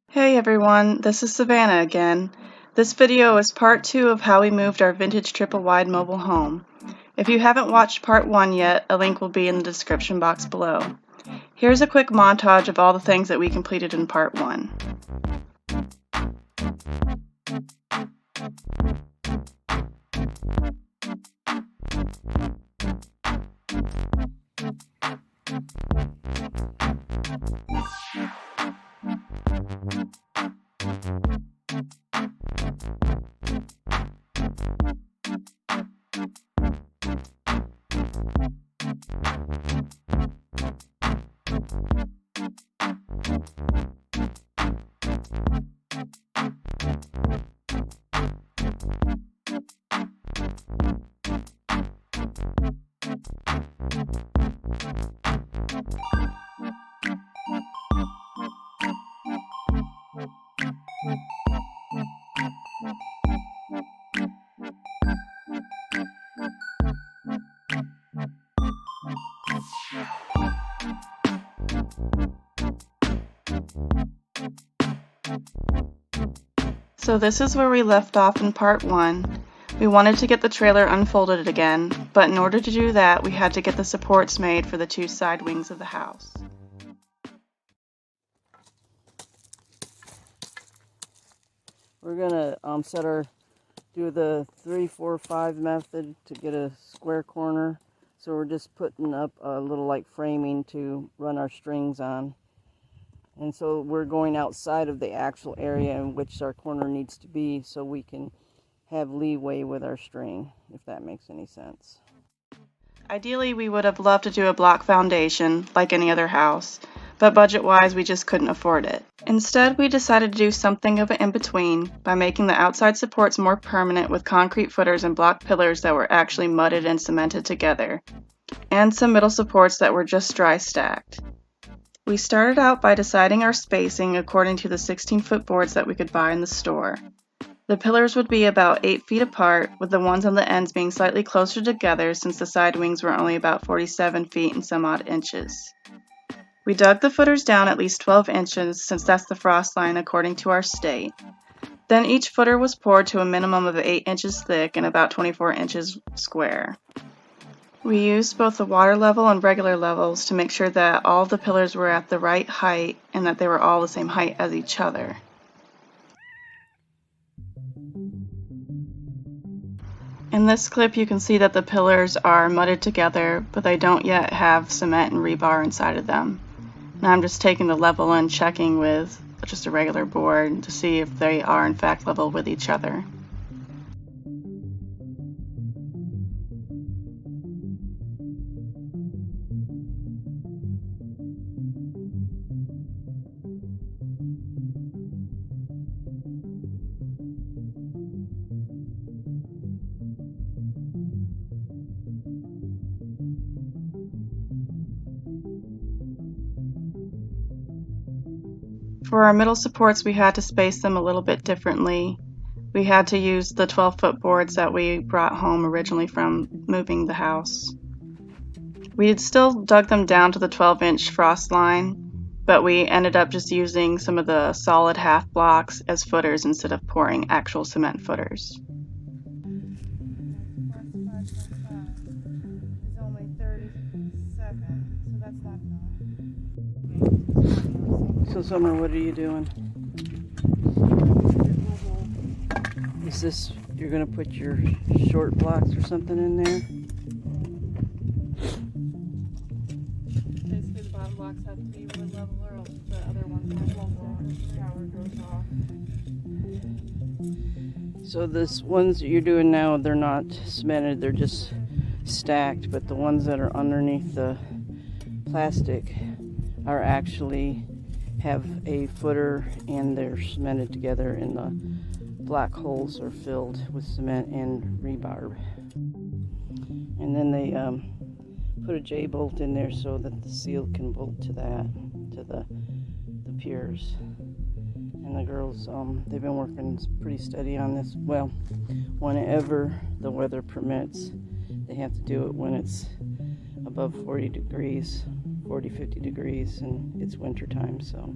Hey everyone, this is Savannah again. This video is part 2 of how we moved our vintage triple wide mobile home. If you haven't watched part 1 yet, a link will be in the description box below. Here's a quick montage of all the things that we completed in part 1. So this is where we left off in part 1. We wanted to get the trailer unfolded again, but in order to do that, we had to get the supports made for the 2 side wings of the house. We're gonna do the 3, 4, 5 method to get a square corner. So we're just putting up a little like framing to run our strings on. And so we're going outside of the actual area in which our corner needs to be so we can have leeway with our string, if that makes any sense. Ideally, we would have loved to do a block foundation, like any other house, but budget-wise, we just couldn't afford it. Instead, we decided to do something of an in-between by making the outside supports more permanent with concrete footers and block pillars that were actually mudded and cemented together, and some middle supports that were just dry stacked. We started out by deciding our spacing according to the 16-foot boards that we could buy in the store. The pillars would be about 8 feet apart, with the ones on the ends being slightly closer together since the side wings were only about 47 feet and some odd inches. We dug the footers down at least 12 inches since that's the frost line according to our state. Then each footer was poured to a minimum of 8 inches thick and about 24 inches square. We used both the water level and regular levels to make sure that all the pillars were at the right height and that they were all the same height as each other. In this clip you can see that the pillars are mudded together, but they don't yet have cement and rebar inside of them. Now I'm just taking the level and checking with just a regular board to see if they are in fact level with each other. For our middle supports, we had to space them a little bit differently. We had to use the 12-foot boards that we brought home originally from moving the house. We had still dug them down to the 12-inch frost line, but we ended up just using some of the solid half blocks as footers instead of pouring actual cement footers. So Summer, what are you doing? Is this, you're gonna put your short blocks or something in there? Basically the bottom blocks have to be wood level or else the other ones won't power goes off. So this ones that you're doing now, they're not cemented, they're just stacked, but the ones that are underneath the plastic are actually have a footer and they're cemented together, and the black holes are filled with cement and rebar. And then they put a J-bolt in there so that the seal can bolt to that, to the piers. And the girls, they've been working pretty steady on this. Well, whenever the weather permits, they have to do it when it's above 40 degrees, 40, 50 degrees, and it's winter time, so.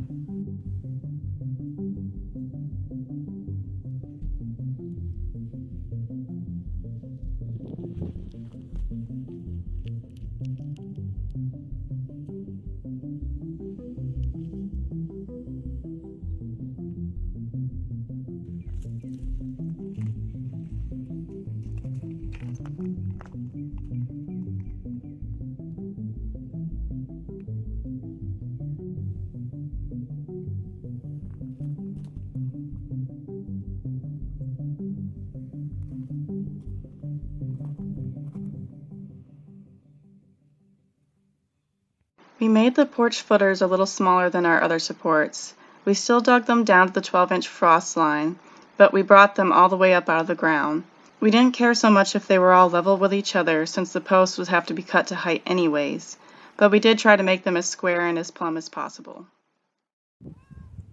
We made the porch footers a little smaller than our other supports. We still dug them down to the 12-inch frost line, but we brought them all the way up out of the ground. We didn't care so much if they were all level with each other, since the posts would have to be cut to height anyways, but we did try to make them as square and as plumb as possible.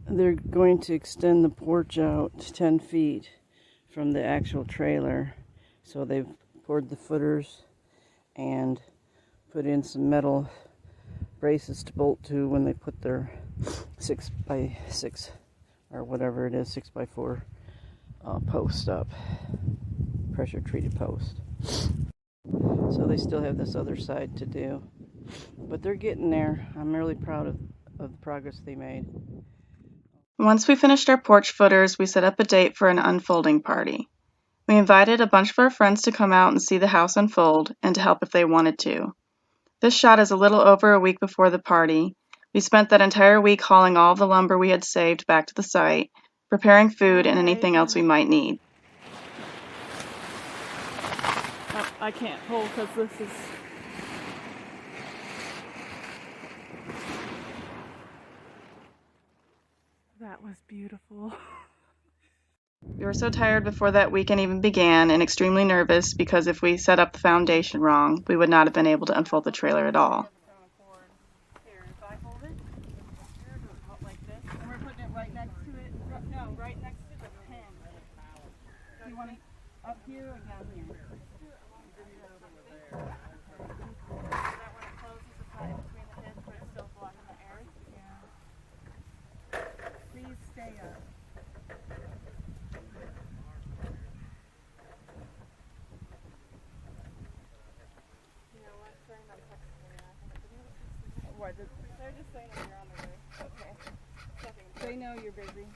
They're going to extend the porch out 10 feet from the actual trailer. So they've poured the footers and put in some metal braces to bolt to when they put their 6x6 or whatever it is, 6x4 post up, pressure treated post. So they still have this other side to do, but they're getting there. I'm really proud of the progress they made. Once we finished our porch footers, we set up a date for an unfolding party. We invited a bunch of our friends to come out and see the house unfold and to help if they wanted to. This shot is a little over a week before the party. We spent that entire week hauling all the lumber we had saved back to the site, preparing food and anything else we might need. I can't pull because this is... That was beautiful. We were so tired before that weekend even began and extremely nervous because if we set up the foundation wrong, we would not have been able to unfold the trailer at all. Here, if I hold it, like this, and we're putting it right next to it. No, right next to the pin. Do you want it up here or down here? That when it closes, it's not in between the pins, but it's still blocking the air. Yeah. Please stay up. What? They're just saying that you're on the way. Okay. They know you're busy.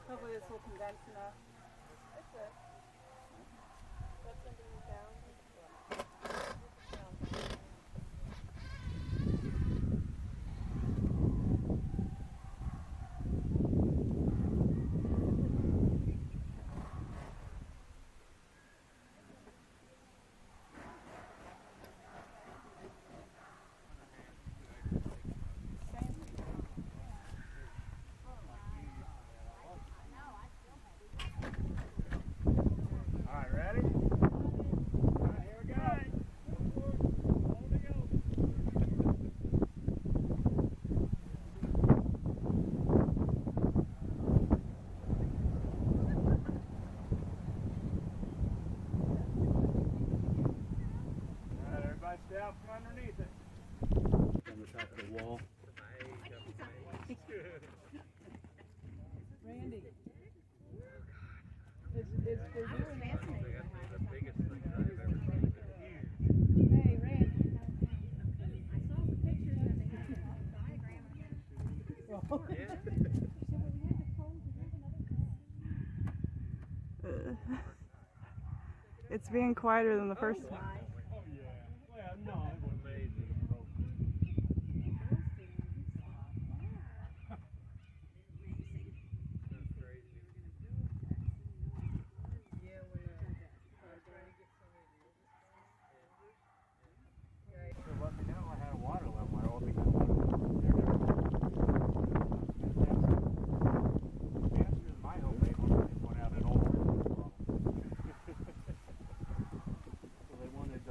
Hopefully this will condense enough. That's it. That's something down. Stay out from underneath it. On the top of the wall. Randy. It's for you and Anthony. Hey, Randy. I saw the pictures and they had a diagram. It's being quieter than the first one. No, it was amazing. Let me know I had a water level. I opened it. The answer is my homemade one. They went out and over. So they wanted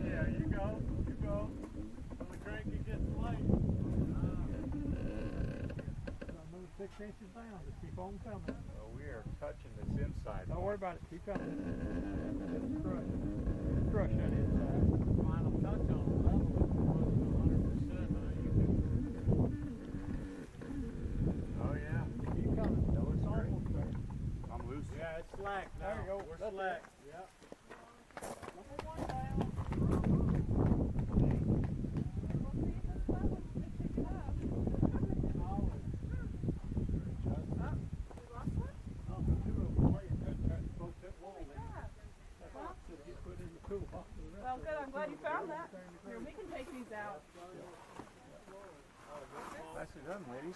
Yeah, you go. You go. When the cranky gets light. Move 6 inches down. Just keep on coming. We are touching this inside. Don't worry about it. Keep coming. Just crush it. Just crush that inside. Final touch on the level if it wasn't 100%. Oh yeah. Keep coming. No, it's almost there. I'm loose. Yeah, it's slack now. There you go. We're slack. Yep. Well, good. I'm glad you found that. Here, we can take these out. Nicely done, ladies.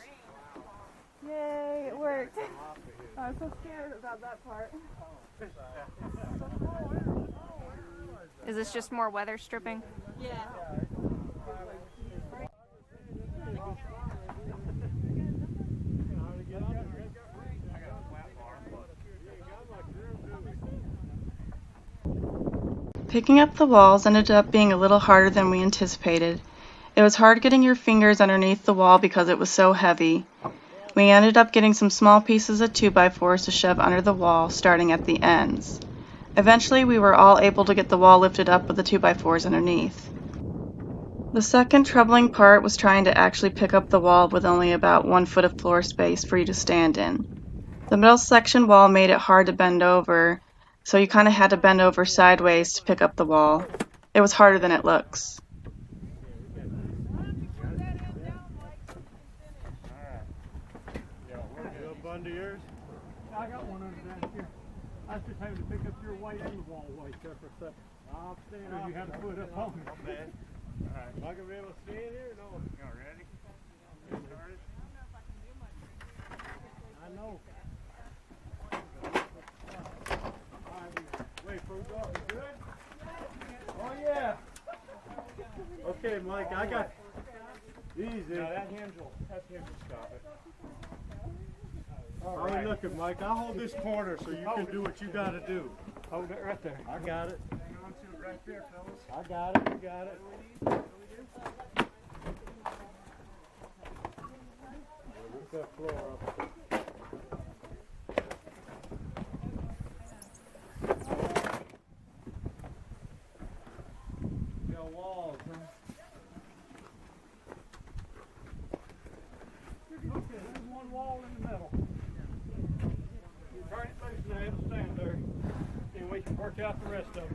Yay, it worked. I was so scared about that part. Is this just more weather stripping? Yeah. Picking up the walls ended up being a little harder than we anticipated. It was hard getting your fingers underneath the wall because it was so heavy. We ended up getting some small pieces of 2x4s to shove under the wall, starting at the ends. Eventually, we were all able to get the wall lifted up with the 2x4s underneath. The second troubling part was trying to actually pick up the wall with only about 1 foot of floor space for you to stand in. The middle section wall made it hard to bend over, so you kind of had to bend over sideways to pick up the wall. It was harder than it looks. Under yours? I got one under that here. I was just having to pick up your weight and the wall weight there for a second. I'm staying off. You had to put it up on me. Not bad. Alright. Am I going to be able to stand here? No. Y'all ready? Get started? I know. Alright, wait for it up. You good? Oh yeah. Okay, Mike, I got easy. No, that hinge will stop it. All right, look, Mike. I'll hold this corner so you can do what you got to do. Hold it right there. I got it. Hang on to it right there, fellas. I got it. You got it. Lift that floor up. Got walls, huh? Okay, there's one wall in the middle. Turn it loose now, it'll stand there. And we can work out the rest of it.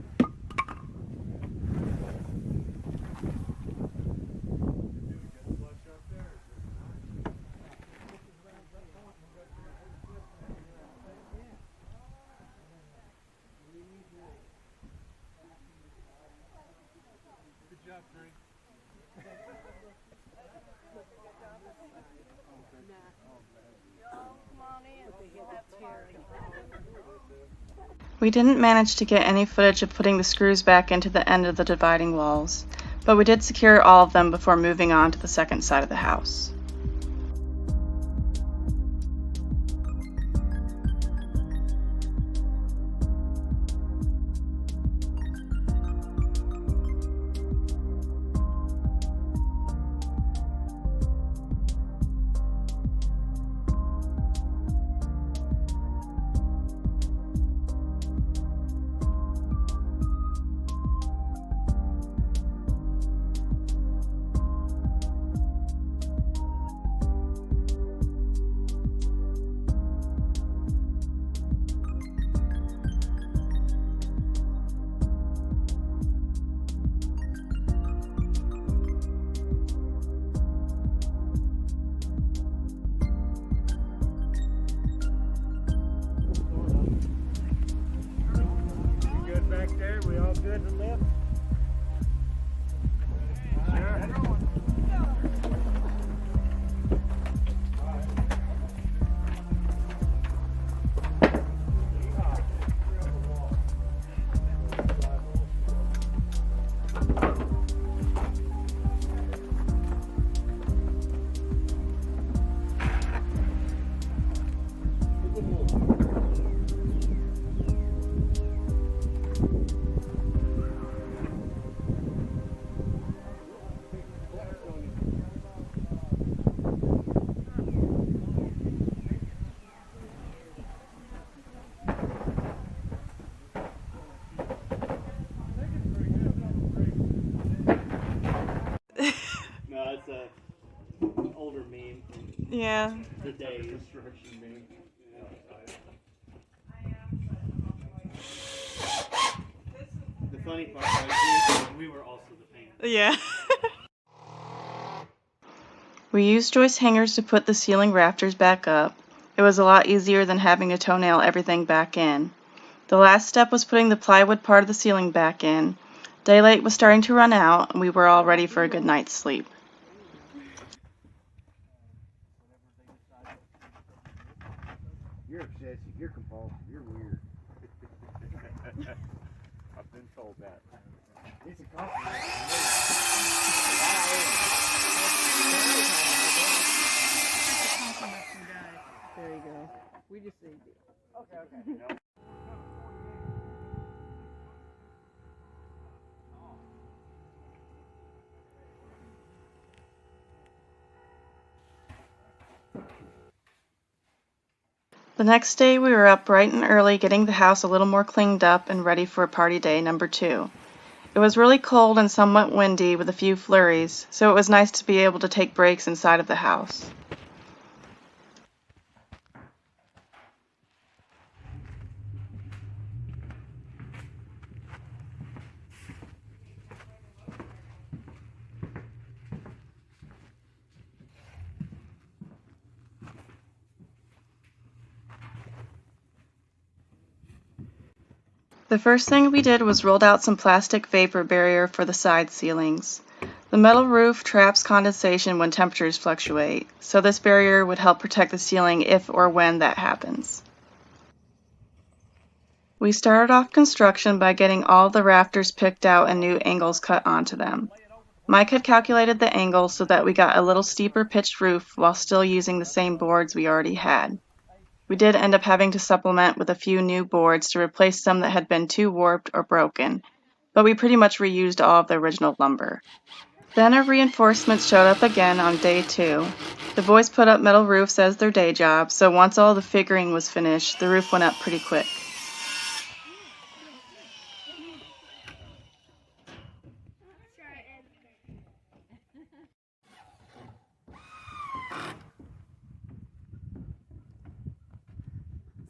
Good job, Frank. We didn't manage to get any footage of putting the screws back into the end of the dividing walls, but we did secure all of them before moving on to the second side of the house. Yeah. The day construction man. The funny part was we were also the painters. Yeah. We used joist hangers to put the ceiling rafters back up. It was a lot easier than having to toenail everything back in. The last step was putting the plywood part of the ceiling back in. Daylight was starting to run out, and we were all ready for a good night's sleep. You're obsessive, you're compulsive, you're weird. I've been told that. It's a compliment. There you go. We just say Okay. The next day, we were up bright and early getting the house a little more cleaned up and ready for party day number 2. It was really cold and somewhat windy with a few flurries, so it was nice to be able to take breaks inside of the house. The first thing we did was rolled out some plastic vapor barrier for the side ceilings. The metal roof traps condensation when temperatures fluctuate, so this barrier would help protect the ceiling if or when that happens. We started off construction by getting all the rafters picked out and new angles cut onto them. Mike had calculated the angle so that we got a little steeper pitched roof while still using the same boards we already had. We did end up having to supplement with a few new boards to replace some that had been too warped or broken, but we pretty much reused all of the original lumber. Then our reinforcements showed up again on day 2. The boys put up metal roofs as their day job, so once all the figuring was finished, the roof went up pretty quick.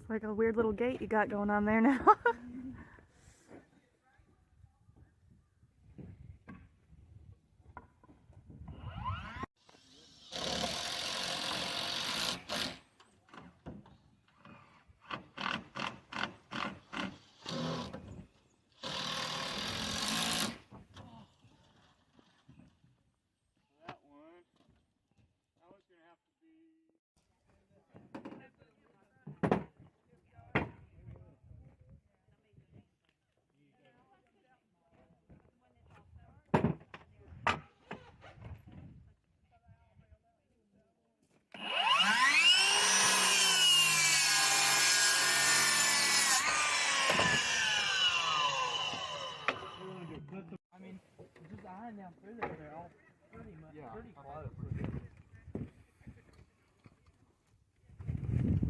It's like a weird little gate you got going on there now. That one, that one's gonna have to be. I mean, just iron down through there, they're all pretty much pretty close.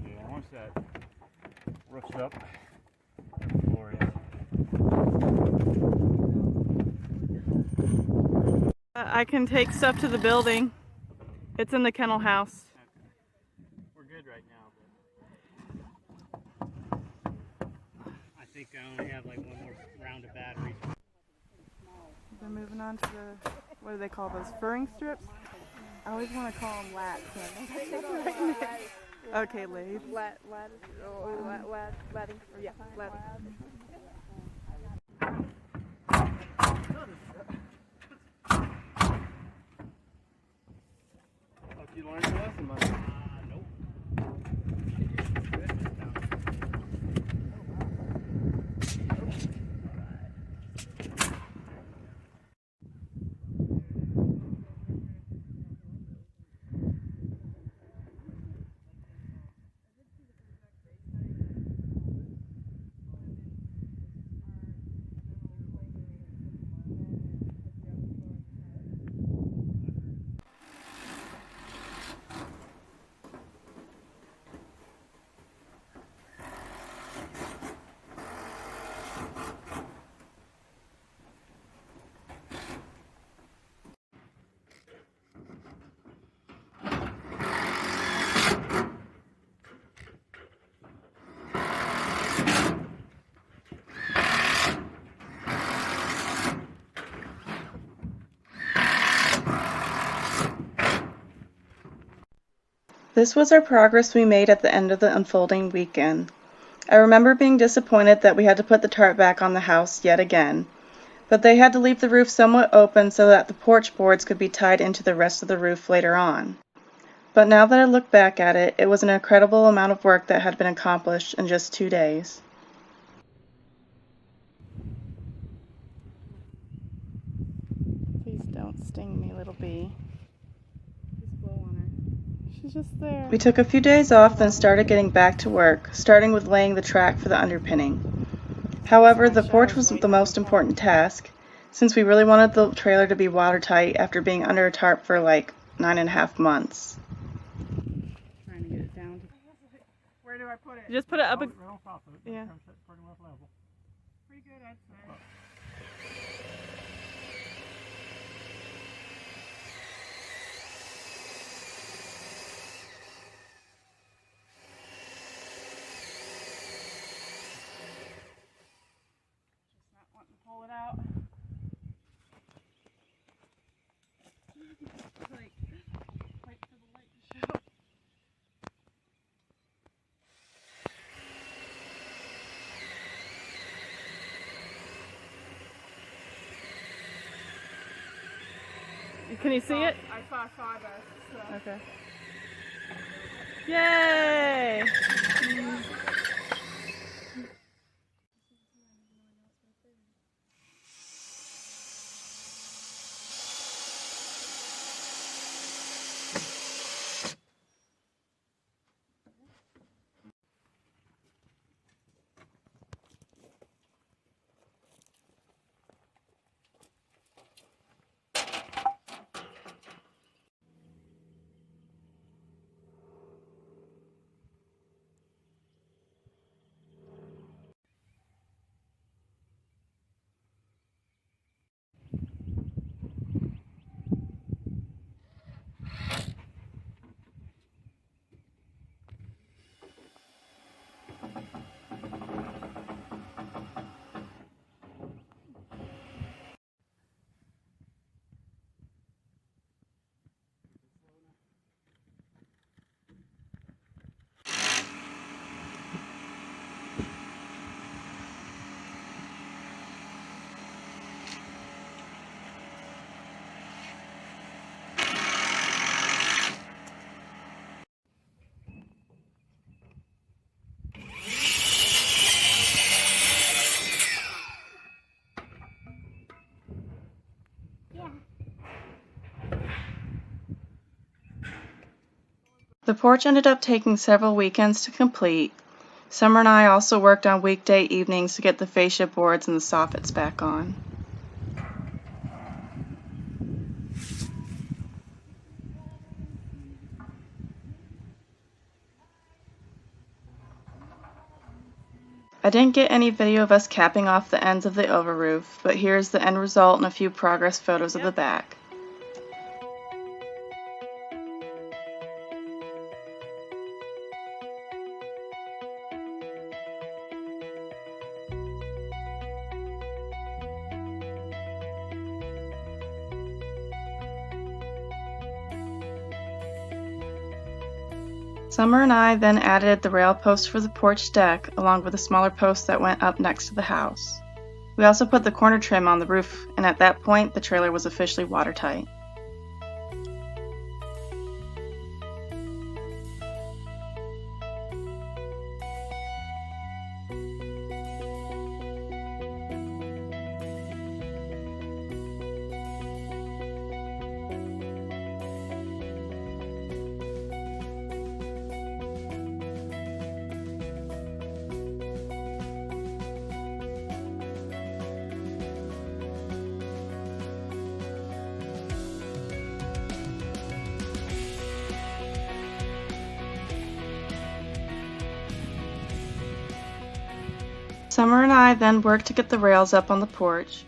Yeah, once that roof's up, floor is. I can take stuff to the building. It's in the kennel house. We're good right now, but I think I only have like one more round of batteries. We're moving on to the, what do they call those, furring strips? I always want to call them lats. Okay, lathe. Hope you learned your lesson, buddy. Nope. This was our progress we made at the end of the unfolding weekend. I remember being disappointed that we had to put the tarp back on the house yet again, but they had to leave the roof somewhat open so that the porch boards could be tied into the rest of the roof later on. But now that I look back at it, it was an incredible amount of work that had been accomplished in just 2 days. Please don't sting me, little bee. Just blow on her. She's just there. We took a few days off, then started getting back to work, starting with laying the track for the underpinning. However, the porch was the most important task, since we really wanted the trailer to be watertight after being under a tarp for like 9.5 months. Trying to get it down. Where do I put it? Just put it up. Right on top of it. Yeah. Pretty much level. Pretty good, I'd say. Just not wanting to pull it out. Like, wait for the light to show. Can you see it? I saw sawdust, so. Okay. Yay! The porch ended up taking several weekends to complete. Summer and I also worked on weekday evenings to get the fascia boards and the soffits back on. I didn't get any video of us capping off the ends of the over roof, but here's the end result and a few progress photos of the back. Summer and I then added the rail post for the porch deck along with a smaller post that went up next to the house. We also put the corner trim on the roof, and at that point the trailer was officially watertight. Summer and I then worked to get the rails up on the porch.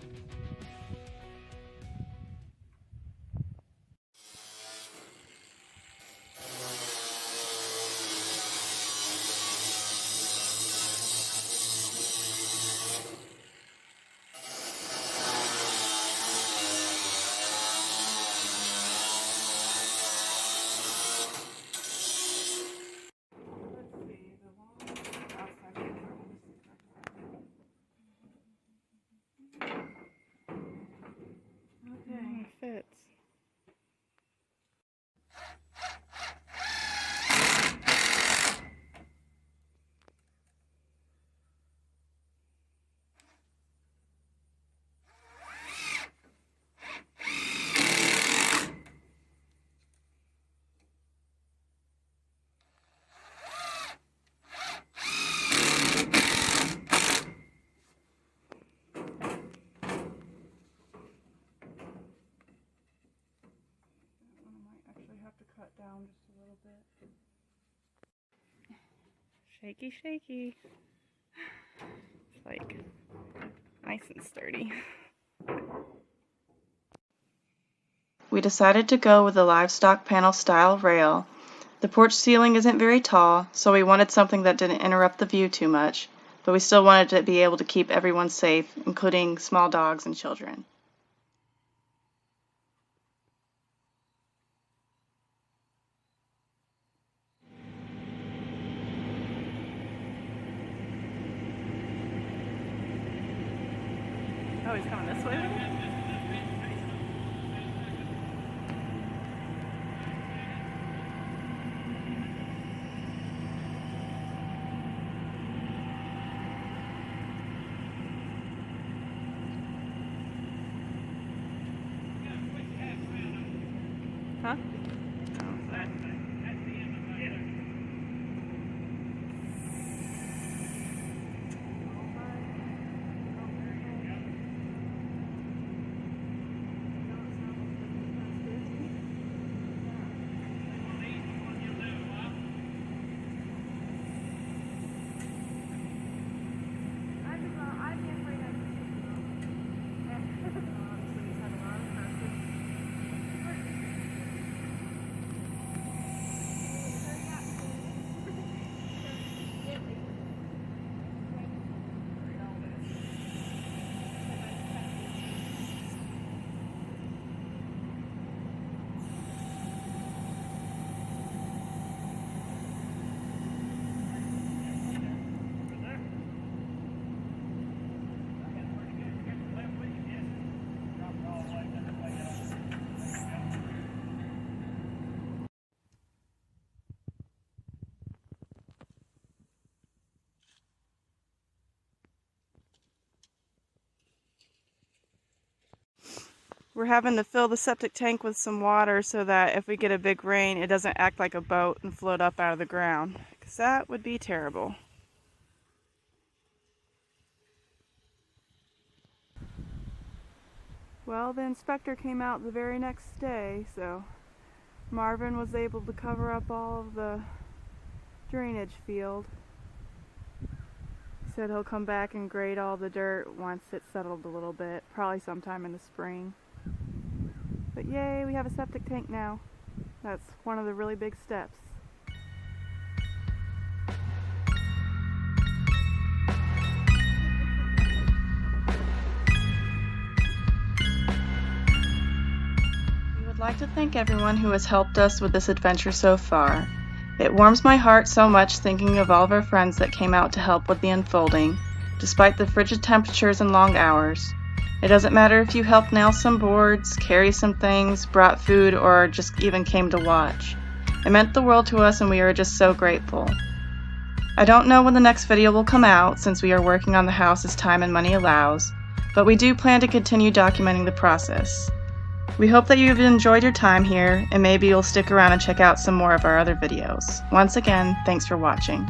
Shaky, shaky. It's like nice and sturdy. We decided to go with a livestock panel style rail. The porch ceiling isn't very tall, so we wanted something that didn't interrupt the view too much, but we still wanted to be able to keep everyone safe, including small dogs and children. Oh, he's coming this way with it? Huh? We're having to fill the septic tank with some water so that if we get a big rain, it doesn't act like a boat and float up out of the ground, because that would be terrible. Well, the inspector came out the very next day, so Marvin was able to cover up all of the drainage field. He said he'll come back and grade all the dirt once it's settled a little bit, probably sometime in the spring. But yay, we have a septic tank now. That's one of the really big steps. We would like to thank everyone who has helped us with this adventure so far. It warms my heart so much thinking of all of our friends that came out to help with the unfolding, despite the frigid temperatures and long hours. It doesn't matter if you helped nail some boards, carry some things, brought food, or just even came to watch. It meant the world to us and we are just so grateful. I don't know when the next video will come out since we are working on the house as time and money allows, but we do plan to continue documenting the process. We hope that you've enjoyed your time here and maybe you'll stick around and check out some more of our other videos. Once again, thanks for watching.